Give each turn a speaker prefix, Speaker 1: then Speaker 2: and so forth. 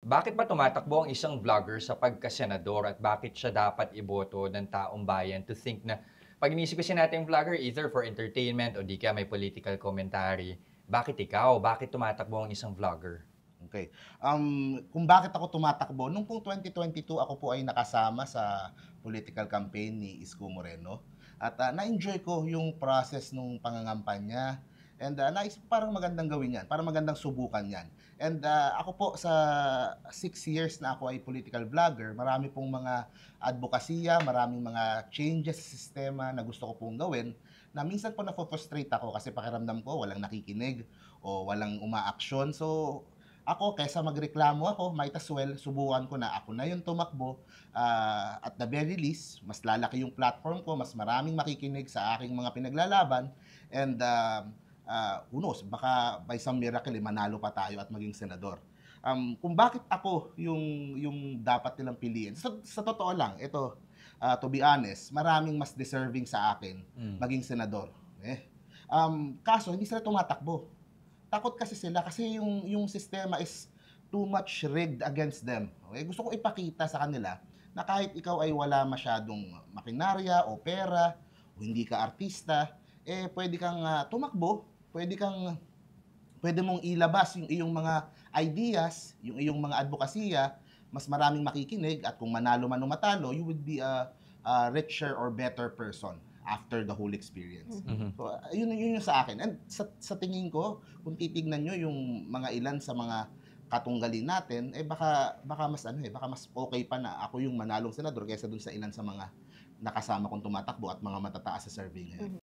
Speaker 1: Bakit ba tumatakbo ang isang vlogger sa pagkasenador at bakit siya dapat iboto ng taong bayan to think na pag inisip kasi natin vlogger either for entertainment o di kaya may political commentary, bakit ikaw? Bakit tumatakbo ang isang vlogger?
Speaker 2: Okay. Kung bakit ako tumatakbo, nung pong 2022 ako po ay nakasama sa political campaign ni Isko Moreno at, na-enjoy ko yung process nung pangangampanya and, parang magandang gawin 'yan, parang magandang subukan 'yan. And, ako po sa 6 years na ako ay political vlogger, marami pong mga adbokasya, maraming mga changes sa sistema na gusto ko pong gawin na minsan po nafo-frustrate ako kasi pakiramdam ko walang nakikinig o walang umaaksyon. So, ako kaysa magreklamo ako, might as well subukan ko na ako na yung tumakbo, at the very least mas lalaki yung platform ko, mas maraming makikinig sa aking mga pinaglalaban and, who knows baka by some miracle, manalo pa tayo at maging senador. Kung bakit ako yung dapat nilang piliin, sa totoo lang ito, to be honest, maraming mas deserving sa akin
Speaker 1: Hmm.
Speaker 2: maging senador, eh. Kaso hindi sila tumatakbo. Takot kasi sila kasi yung sistema is too much rigged against them. Okay, gusto ko ipakita sa kanila na kahit ikaw ay wala masyadong makinarya o pera o hindi ka artista, puwede kang, tumakbo, puwede mong ilabas yung iyong mga ideas, yung iyong mga adbokasya, mas maraming makikinig at kung manalo man o matalo, you would be a richer or better person after the whole experience.
Speaker 1: Mhm.
Speaker 2: So, yun yung sa akin and sa tingin ko kung titignan niyo yung mga ilan sa mga katunggalin natin, baka baka mas ano, baka mas okey pa na ako yung manalong senador kaysa dun sa ilan sa mga nakasama kong tumatakbo at mga matataas sa survey ngayon.